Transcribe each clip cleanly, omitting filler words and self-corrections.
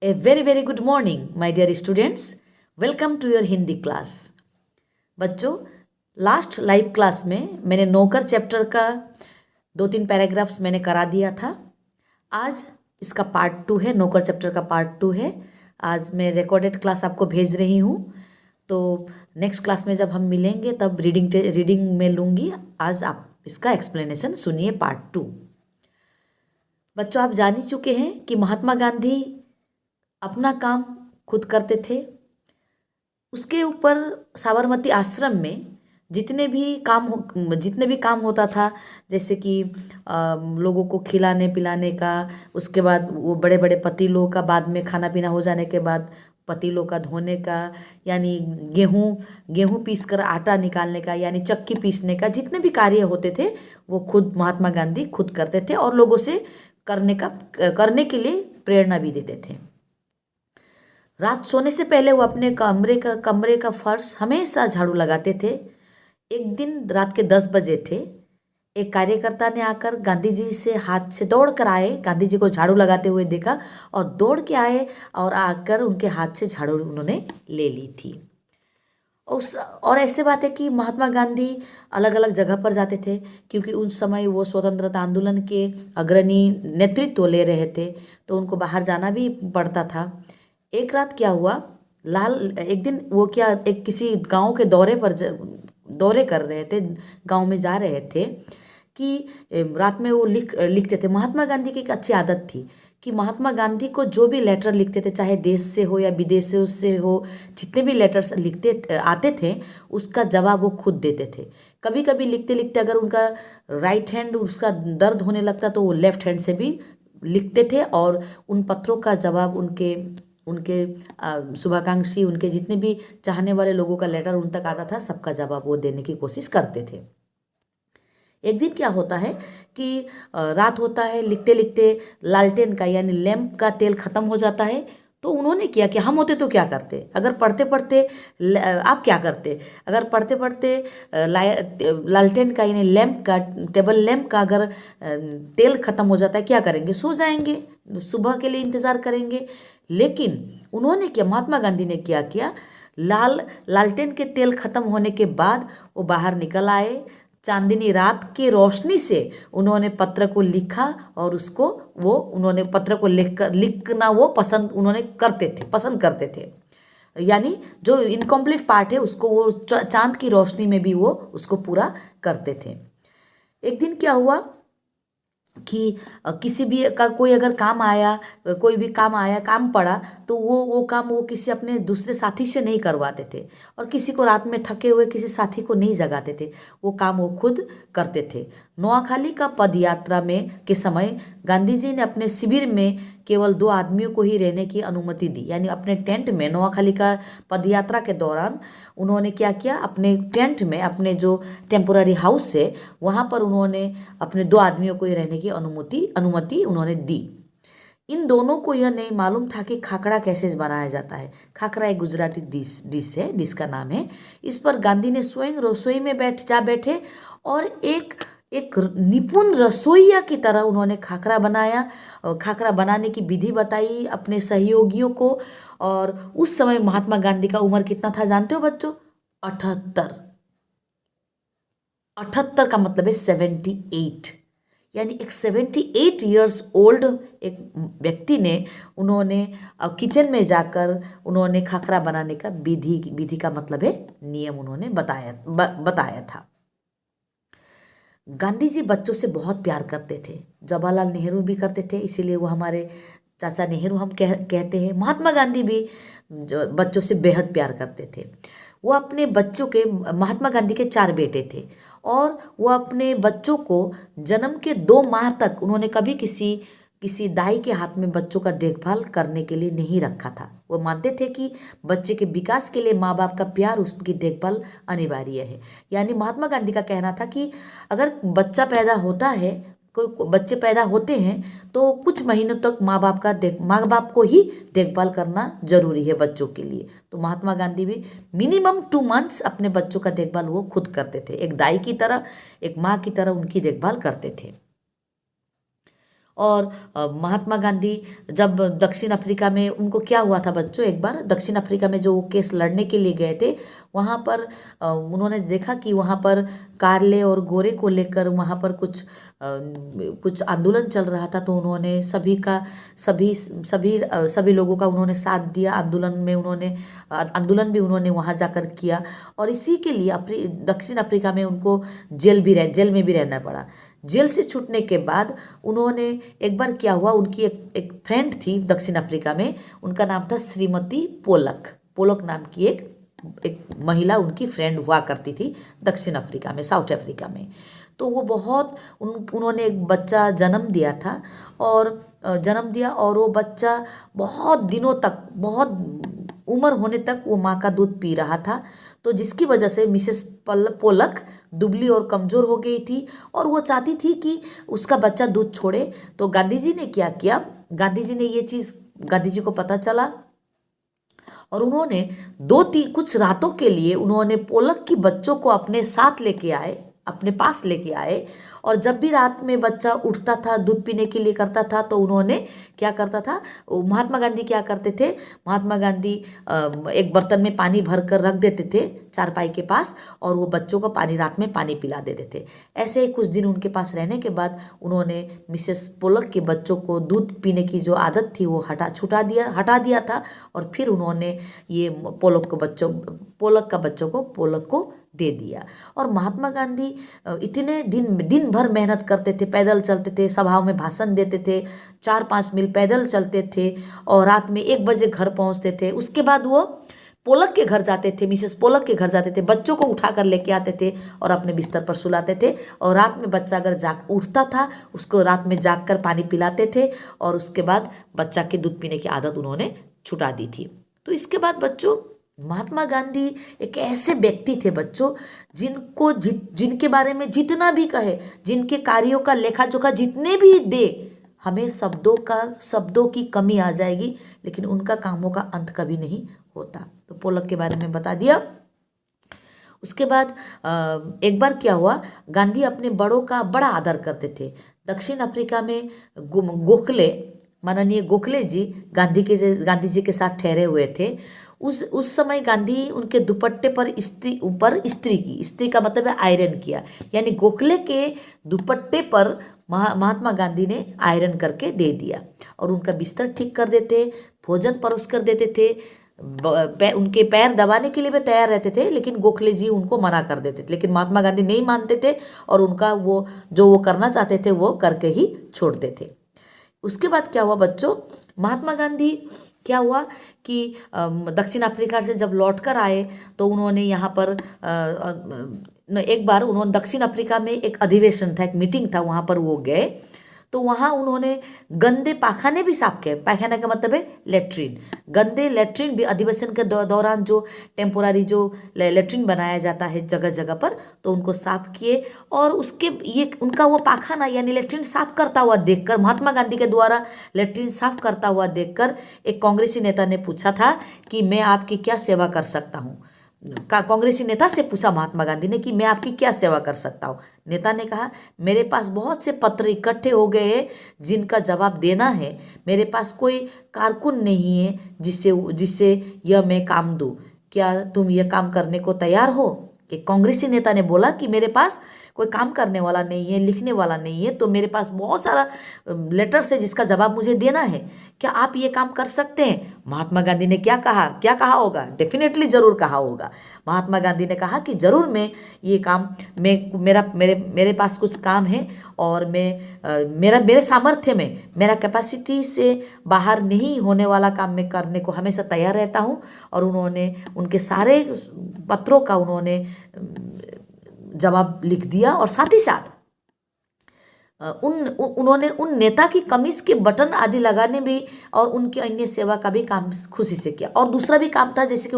A very very good morning my dear students. Welcome to your Hindi class. बच्चों, last live class में मैंने नौकर chapter का 2-3 paragraphs मैंने करा दिया था। आज इसका पार्ट 2 है, नौकर चैप्टर का पार्ट 2 है। आज मैं रिकॉर्डेड क्लास आपको भेज रही हूँ, तो नेक्स्ट क्लास में जब हम मिलेंगे तब रीडिंग में लूँगी। आज आप इसका एक्सप्लेनेशन सुनिए, पार्ट 2। बच्चों, आप जान ही चुके हैं कि महात्मा गांधी अपना काम खुद करते थे। उसके ऊपर साबरमती आश्रम में जितने भी काम होता था, जैसे कि लोगों को खिलाने पिलाने का, उसके बाद वो बड़े बड़े पतीलों का, बाद में खाना पीना हो जाने के बाद पतीलों का धोने का, यानी गेहूँ पीस कर आटा निकालने का, यानी चक्की पीसने का, जितने भी कार्य होते थे वो खुद महात्मा गांधी खुद करते थे और लोगों से करने के लिए प्रेरणा भी देते थे। रात सोने से पहले वो अपने कमरे का फर्श हमेशा झाड़ू लगाते थे। एक दिन रात के 10 बजे थे, एक कार्यकर्ता ने आकर गांधी जी से हाथ से दौड़ कर आए, गांधी जी को झाड़ू लगाते हुए देखा और दौड़ के आए और आकर उनके हाथ से झाड़ू उन्होंने ले ली थी। और ऐसे बात है कि महात्मा गांधी अलग अलग जगह पर जाते थे, क्योंकि उस समय वो स्वतंत्रता आंदोलन के अग्रणी नेतृत्व ले रहे थे, तो उनको बाहर जाना भी पड़ता था। एक रात क्या हुआ, एक दिन वो एक किसी गांव के दौरे कर रहे थे, गांव में जा रहे थे कि रात में वो लिखते थे। महात्मा गांधी की एक अच्छी आदत थी कि महात्मा गांधी को जो भी लेटर लिखते थे, चाहे देश से हो या विदेश से हो, जितने भी लेटर्स आते थे उसका जवाब वो खुद देते थे। कभी कभी लिखते लिखते अगर उनका राइट हैंड उसका दर्द होने लगता तो वो लेफ्ट हैंड से भी लिखते थे और उन पत्रों का जवाब उनके शुभाकांक्षी, उनके जितने भी चाहने वाले लोगों का लेटर उन तक आता था, सबका जवाब वो देने की कोशिश करते थे। एक दिन क्या होता है कि रात होता है, लिखते लिखते लालटेन का यानी लैंप का तेल खत्म हो जाता है। तो उन्होंने किया कि हम होते तो क्या करते, अगर पढ़ते पढ़ते आप क्या करते, अगर पढ़ते पढ़ते लालटेन का यानी लैंप का, टेबल लैंप का अगर तेल खत्म हो जाता है, क्या करेंगे? सो जाएंगे, सुबह के लिए इंतज़ार करेंगे। लेकिन उन्होंने क्या, महात्मा गांधी ने क्या किया, लालटेन के तेल खत्म होने के बाद वो बाहर निकल आए, चांदनी रात की रोशनी से उन्होंने पत्र को लिखा और उन्होंने पत्र को लिखना वो पसंद करते थे। यानी जो इनकम्प्लीट पार्ट है उसको वो चांद की रोशनी में भी वो उसको पूरा करते थे। एक दिन क्या हुआ कि किसी भी का कोई अगर कोई भी काम पड़ा तो वो काम वो किसी अपने दूसरे साथी से नहीं करवाते थे, और किसी को रात में थके हुए किसी साथी को नहीं जगाते थे, वो काम वो खुद करते थे। नोआखाली का पद यात्रा में के समय गांधी जी ने अपने शिविर में केवल 2 आदमियों को ही रहने की अनुमति दी, यानी अपने टेंट में नोआखाली का पदयात्रा के दौरान उन्होंने क्या किया, अपने टेंट में, अपने जो टेम्पोररी हाउस है वहाँ पर उन्होंने अपने 2 आदमियों को ही रहने की अनुमति उन्होंने दी। इन दोनों को यह नहीं मालूम था कि खाखरा कैसे बनाया जाता है। खाखरा एक गुजराती डिश है, डिश का नाम है। इस पर गांधी ने स्वयं रसोई में बैठे और एक निपुण रसोइया की तरह उन्होंने खाखरा बनाया और खाखरा बनाने की विधि बताई अपने सहयोगियों को। और उस समय महात्मा गांधी का उम्र कितना था जानते हो बच्चों? 78 का मतलब है 78, यानी एक 78 ईयर्स ओल्ड एक व्यक्ति ने उन्होंने किचन में जाकर उन्होंने खाखरा बनाने का विधि का मतलब है नियम उन्होंने बताया था। गांधी जी बच्चों से बहुत प्यार करते थे, जवाहरलाल नेहरू भी करते थे, इसीलिए वो हमारे चाचा नेहरू हम कहते हैं। महात्मा गांधी भी बच्चों से बेहद प्यार करते थे। वो अपने बच्चों के, महात्मा गांधी के 4 बेटे थे और वो अपने बच्चों को जन्म के 2 माह तक उन्होंने कभी किसी दाई के हाथ में बच्चों का देखभाल करने के लिए नहीं रखा था। वो मानते थे कि बच्चे के विकास के लिए माँ बाप का प्यार, उसकी देखभाल अनिवार्य है। यानी महात्मा गांधी का कहना था कि अगर बच्चा पैदा होता है, कोई बच्चे पैदा होते हैं तो कुछ महीनों तक माँ बाप को ही देखभाल करना जरूरी है बच्चों के लिए। तो महात्मा गांधी भी मिनिमम 2 मंथ्स अपने बच्चों का देखभाल वो खुद करते थे, एक दाई की तरह, एक माँ की तरह उनकी देखभाल करते थे। और महात्मा गांधी जब दक्षिण अफ्रीका में, उनको क्या हुआ था बच्चों, एक बार दक्षिण अफ्रीका में जो वो केस लड़ने के लिए गए थे, वहाँ पर उन्होंने देखा कि वहाँ पर कारले और गोरे को लेकर वहाँ पर कुछ आंदोलन चल रहा था। तो उन्होंने सभी लोगों का उन्होंने साथ दिया आंदोलन में। आंदोलन भी उन्होंने वहाँ जाकर किया और इसी के लिए दक्षिण अफ्रीका में उनको जेल में भी रहना पड़ा। जेल से छूटने के बाद उन्होंने एक बार क्या हुआ, उनकी एक फ्रेंड थी दक्षिण अफ्रीका में, उनका नाम था श्रीमती पोलक नाम की एक महिला उनकी फ्रेंड हुआ करती थी दक्षिण अफ्रीका में, साउथ अफ्रीका में। तो वो उन्होंने एक बच्चा जन्म दिया था और वो बच्चा बहुत दिनों तक, बहुत उम्र होने तक वो माँ का दूध पी रहा था। तो जिसकी वजह से मिसेस पोलक दुबली और कमज़ोर हो गई थी और वो चाहती थी कि उसका बच्चा दूध छोड़े। तो गांधी जी ने क्या किया, गांधी जी को पता चला और उन्होंने कुछ रातों के लिए उन्होंने पोलक की बच्चों को अपने पास लेके आए और जब भी रात में बच्चा उठता था दूध पीने के लिए करता था तो उन्होंने क्या करता था, महात्मा गांधी क्या करते थे, महात्मा गांधी एक बर्तन में पानी भर कर रख देते थे चारपाई के पास और वो बच्चों को रात में पानी पिला देते थे। ऐसे ही कुछ दिन उनके पास रहने के बाद उन्होंने मिसेस पोलक के बच्चों को दूध पीने की जो आदत थी वो हटा दिया था और फिर उन्होंने ये पोलक का बच्चों को पोलक को दे दिया। और महात्मा गांधी इतने दिन भर मेहनत करते थे, पैदल चलते थे, सभाओं में भाषण देते थे, 4-5 मील पैदल चलते थे और रात में 1 बजे घर पहुंचते थे। उसके बाद वो पोलक के घर जाते थे, मिसेस पोलक के घर जाते थे, बच्चों को उठाकर लेके आते थे और अपने बिस्तर पर सुलाते थे और रात में बच्चा अगर जाग उठता था उसको रात में जाग कर पानी पिलाते थे और उसके बाद बच्चा के दूध पीने की आदत उन्होंने छुटा दी थी। तो इसके बाद बच्चों, महात्मा गांधी एक ऐसे व्यक्ति थे बच्चों जिनके बारे में जितना भी कहे, जिनके कार्यों का लेखा जोखा जितने भी दे, हमें शब्दों की कमी आ जाएगी, लेकिन उनका कामों का अंत कभी नहीं होता। तो पोलक के बारे में बता दिया। उसके बाद एक बार क्या हुआ, गांधी अपने बड़ों का बड़ा आदर करते थे। दक्षिण अफ्रीका में माननीय गोखले जी गांधी जी के साथ ठहरे हुए थे। उस समय गांधी उनके दुपट्टे पर इस्त्री का मतलब है आयरन किया, यानी गोखले के दुपट्टे पर महात्मा गांधी ने आयरन करके दे दिया और उनका बिस्तर ठीक कर देते, भोजन परोस कर देते थे, उनके पैर दबाने के लिए भी तैयार रहते थे, लेकिन गोखले जी उनको मना कर देते थे। लेकिन महात्मा गांधी नहीं मानते थे और उनका वो करना चाहते थे वो करके ही छोड़ते थे। उसके बाद क्या हुआ बच्चों, महात्मा गांधी क्या हुआ कि दक्षिण अफ्रीका से जब लौट कर आए तो उन्होंने यहाँ पर एक बार उन्होंने दक्षिण अफ्रीका में एक अधिवेशन था, एक मीटिंग था, वहाँ पर वो गए। तो वहाँ उन्होंने गंदे पाखाने भी साफ किए। पाखाना का मतलब है लेट्रिन, गंदे लेट्रिन भी अधिवेशन के दौरान जो टेम्पोरारी जो लेट्रिन बनाया जाता है जगह जगह पर, तो उनको साफ किए। और उनका वो पाखाना यानी लेट्रिन साफ करता हुआ देखकर, महात्मा गांधी के द्वारा लेट्रिन साफ करता हुआ देखकर एक कांग्रेसी नेता ने पूछा था कि मैं आपकी क्या सेवा कर सकता हूँ। कांग्रेसी नेता से पूछा महात्मा गांधी ने कि मैं आपकी क्या सेवा कर सकता हूँ। नेता ने कहा, मेरे पास बहुत से पत्र इकट्ठे हो गए हैं जिनका जवाब देना है, मेरे पास कोई कारकुन नहीं है जिससे यह मैं काम दूँ, क्या तुम यह काम करने को तैयार हो? एक कांग्रेसी नेता ने बोला कि मेरे पास कोई काम करने वाला नहीं है, लिखने वाला नहीं है, तो मेरे पास बहुत सारा लेटर्स है जिसका जवाब मुझे देना है, क्या आप ये काम कर सकते हैं? महात्मा गांधी ने क्या कहा होगा? डेफिनेटली जरूर कहा होगा। महात्मा गांधी ने कहा कि जरूर मैं ये काम मेरे पास कुछ काम है और मेरे सामर्थ्य में, मेरा कैपेसिटी से बाहर नहीं होने वाला काम मैं करने को हमेशा तैयार रहता हूँ। और उन्होंने उनके सारे पत्रों का उन्होंने जवाब लिख दिया और साथ ही साथ उन्होंने उन नेता की कमीज के बटन आदि लगाने भी और उनकी अन्य सेवा का भी काम खुशी से किया। और दूसरा भी काम था, जैसे कि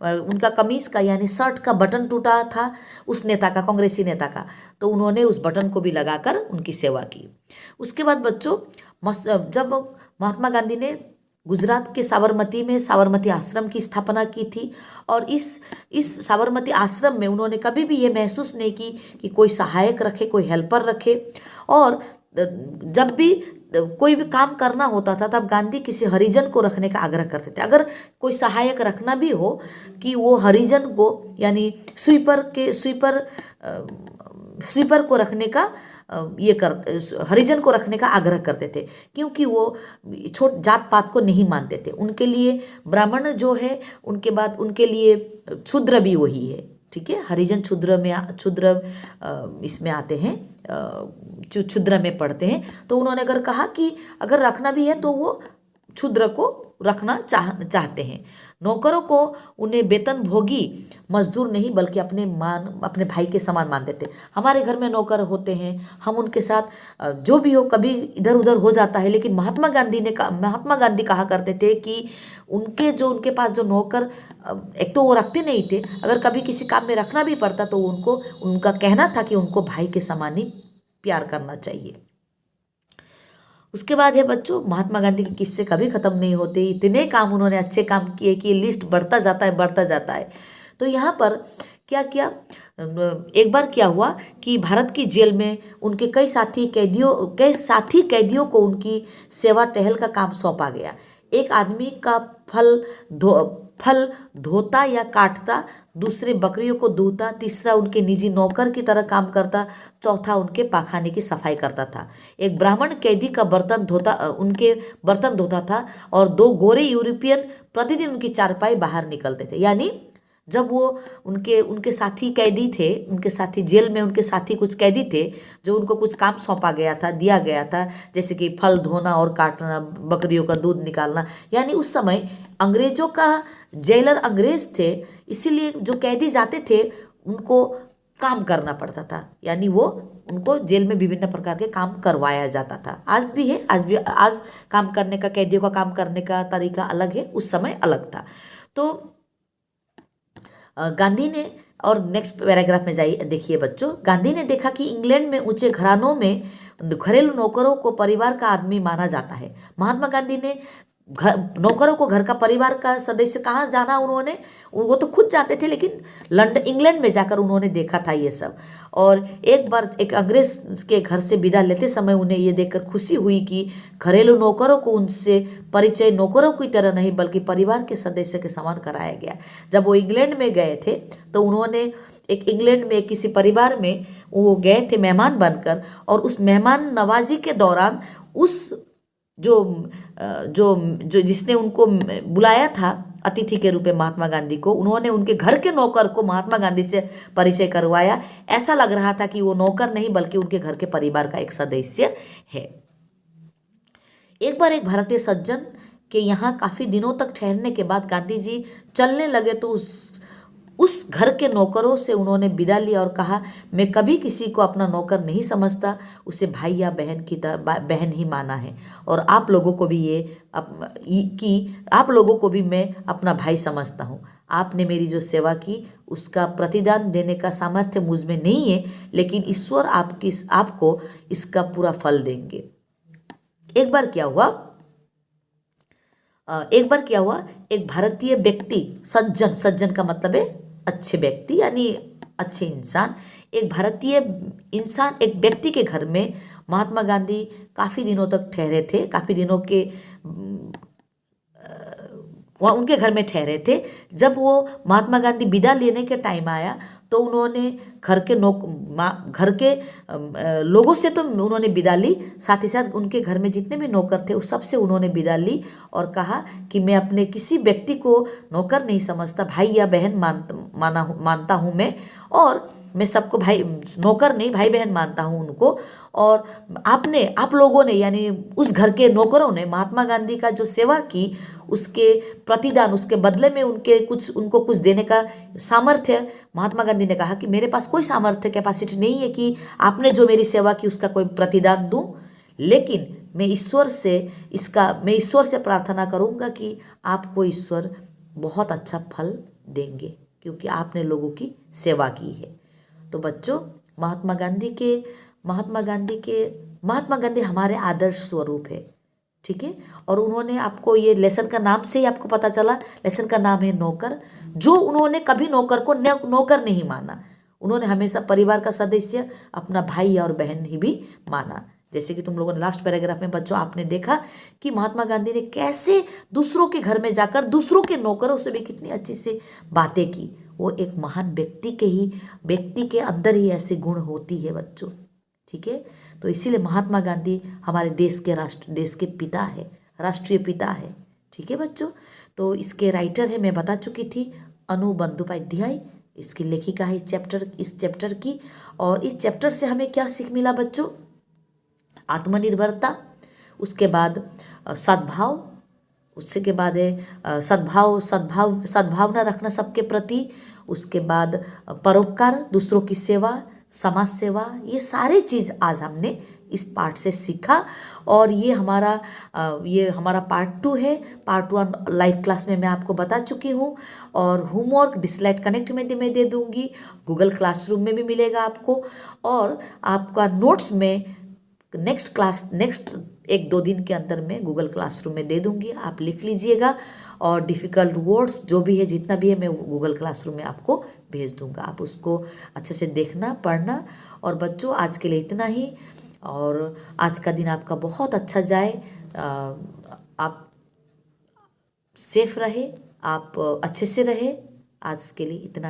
उनका कमीज का यानी शर्ट का बटन टूटा था उस नेता का, कांग्रेसी नेता का, तो उन्होंने उस बटन को भी लगाकर उनकी सेवा की। उसके बाद बच्चों, जब महात्मा गांधी ने गुजरात के साबरमती में साबरमती आश्रम की स्थापना की थी और इस साबरमती आश्रम में उन्होंने कभी भी ये महसूस नहीं की कि कोई सहायक रखे, कोई हेल्पर रखे। और जब भी कोई भी काम करना होता था तब गांधी किसी हरिजन को रखने का आग्रह करते थे। अगर कोई सहायक रखना भी हो कि वो हरिजन को यानी स्वीपर को रखने का हरिजन को रखने का आग्रह करते थे, क्योंकि वो छोट जात पात को नहीं मानते थे। उनके लिए ब्राह्मण जो है, उनके बाद उनके लिए शूद्र भी वही है। ठीक है, हरिजन क्षुद्र इसमें आते हैं, क्षुद्र में पढ़ते हैं। तो उन्होंने अगर कहा कि अगर रखना भी है तो वो क्षुद्र को रखना चाहते हैं। नौकरों को उन्हें वेतन भोगी मजदूर नहीं बल्कि अपने भाई के समान मानते थे। हमारे घर में नौकर होते हैं, हम उनके साथ जो भी हो कभी इधर उधर हो जाता है, लेकिन महात्मा गांधी कहा करते थे कि उनके पास जो नौकर, एक तो वो रखते नहीं थे, अगर कभी किसी काम में रखना भी पड़ता तो उनका कहना था कि उनको भाई के समान ही प्यार करना चाहिए। उसके बाद है बच्चों, महात्मा गांधी के किस्से कभी खत्म नहीं होते। इतने काम उन्होंने अच्छे काम किए कि ये लिस्ट बढ़ता जाता है। तो यहाँ पर क्या किया, एक बार क्या हुआ कि भारत की जेल में उनके कई साथी कैदियों को उनकी सेवा टहल का काम सौंपा गया। एक आदमी का फल धोता या काटता, दूसरे बकरियों को दूता, तीसरा उनके निजी नौकर की तरह काम करता, चौथा उनके पाखाने की सफाई करता था। एक ब्राह्मण कैदी का उनके बर्तन धोता था और 2 गोरे यूरोपियन प्रतिदिन उनकी चारपाई बाहर निकलते थे। यानी जब वो उनके साथी कैदी थे, उनके साथी जेल में उनके साथी कुछ कैदी थे जो उनको कुछ काम सौंपा गया था, दिया गया था, जैसे कि फल धोना और काटना, बकरियों का दूध निकालना। यानी उस समय अंग्रेजों का जेलर अंग्रेज थे, इसीलिए जो कैदी जाते थे उनको काम करना पड़ता था। यानी उनको जेल में विभिन्न प्रकार के काम करवाया जाता था। आज भी है, आज काम करने का, कैदियों का काम करने का तरीका अलग है, उस समय अलग था। तो गांधी ने, और नेक्स्ट पैराग्राफ में जाइए, देखिए बच्चों, गांधी ने देखा कि इंग्लैंड में ऊंचे घरानों में घरेलू नौकरों को परिवार का आदमी माना जाता है। महात्मा गांधी ने नौकरों को घर का परिवार का सदस्य कहाँ जाना, वो तो खुद जाते थे, लेकिन इंग्लैंड में जाकर उन्होंने देखा था ये सब। और एक बार एक अंग्रेज के घर से विदा लेते समय उन्हें ये देखकर खुशी हुई कि घरेलू नौकरों को उनसे परिचय नौकरों की तरह नहीं बल्कि परिवार के सदस्य के समान कराया गया। जब वो इंग्लैंड में गए थे तो उन्होंने इंग्लैंड में किसी परिवार में वो गए थे मेहमान बनकर, और उस मेहमान नवाजी के दौरान उस जो जिसने उनको बुलाया था अतिथि के रूप में महात्मा गांधी को, उन्होंने उनके घर के नौकर को महात्मा गांधी से परिचय करवाया। ऐसा लग रहा था कि वो नौकर नहीं बल्कि उनके घर के परिवार का एक सदस्य है। एक बार एक भारतीय सज्जन के यहाँ काफी दिनों तक ठहरने के बाद गांधी जी चलने लगे तो उस घर के नौकरों से उन्होंने विदा लिया और कहा, मैं कभी किसी को अपना नौकर नहीं समझता, उसे भाई या बहन ही माना है, और आप लोगों को भी मैं अपना भाई समझता हूँ। आपने मेरी जो सेवा की उसका प्रतिदान देने का सामर्थ्य मुझ में नहीं है, लेकिन ईश्वर आपको इसका पूरा फल देंगे। एक बार क्या हुआ, एक भारतीय व्यक्ति, सज्जन का मतलब है अच्छे व्यक्ति यानी अच्छे इंसान, एक व्यक्ति के घर में महात्मा गांधी काफी दिनों तक ठहरे थे, वहाँ उनके घर में ठहरे थे। जब वो महात्मा गांधी विदा लेने के टाइम आया तो उन्होंने घर के लोगों से तो उन्होंने विदा ली, साथ ही साथ उनके घर में जितने भी नौकर थे उस सबसे उन्होंने विदा ली और कहा कि मैं अपने किसी व्यक्ति को नौकर नहीं समझता, भाई या बहन मानता हूँ मैं, और मैं सबको नौकर नहीं भाई बहन मानता हूँ उनको। और आप लोगों ने यानी उस घर के नौकरों ने महात्मा गांधी का जो सेवा की उसके प्रतिदान, उसके बदले में उनको कुछ देने का सामर्थ्य, महात्मा गांधी ने कहा कि मेरे पास कोई सामर्थ्य कैपेसिटी नहीं है कि आपने जो मेरी सेवा की उसका कोई प्रतिदान दूं, लेकिन मैं ईश्वर से प्रार्थना करूंगा कि आपको ईश्वर बहुत अच्छा फल देंगे क्योंकि आपने लोगों की सेवा की है। तो बच्चों, महात्मा गांधी हमारे आदर्श स्वरूप है, ठीक है। और उन्होंने, आपको ये लेसन का नाम से ही आपको पता चला, लेसन का नाम है नौकर। जो उन्होंने कभी नौकर को नौकर नहीं माना, उन्होंने हमेशा परिवार का सदस्य, अपना भाई और बहन ही भी माना, जैसे कि तुम लोगों ने लास्ट पैराग्राफ में बच्चों आपने देखा कि महात्मा गांधी ने कैसे दूसरों के घर में जाकर दूसरों के नौकरों से भी कितनी अच्छी से बातें की। वो एक महान व्यक्ति के अंदर ही ऐसी गुण होती है बच्चों, ठीक है। तो इसीलिए महात्मा गांधी हमारे देश के पिता है, राष्ट्रीय पिता है, ठीक है बच्चों। तो इसके राइटर है, मैं बता चुकी थी, अनु बंदोपाध्याय इसकी लेखिका है इस चैप्टर की। और इस चैप्टर से हमें क्या सीख मिला बच्चों? आत्मनिर्भरता, उसके बाद सद्भाव, उसके बाद है सद्भावना रखना सबके प्रति, उसके बाद परोपकार, दूसरों की सेवा, समाज सेवा, ये सारी चीज़ आज हमने इस पार्ट से सीखा। और ये हमारा पार्ट 2 है। पार्ट 1 लाइव क्लास में मैं आपको बता चुकी हूँ। और होमवर्क डिसलाइट कनेक्ट में मैं दे दूँगी, गूगल क्लासरूम में भी मिलेगा आपको। और आपका नोट्स में नेक्स्ट 1-2 दिन के अंदर में गूगल क्लासरूम में दे दूंगी, आप लिख लीजिएगा। और डिफ़िकल्ट वर्ड्स जो भी है, जितना भी है, मैं गूगल क्लासरूम में आपको भेज दूंगा, आप उसको अच्छे से देखना, पढ़ना। और बच्चों आज के लिए इतना ही, और आज का दिन आपका बहुत अच्छा जाए, आप सेफ रहे, आप अच्छे से रहे। आज के लिए इतना ही।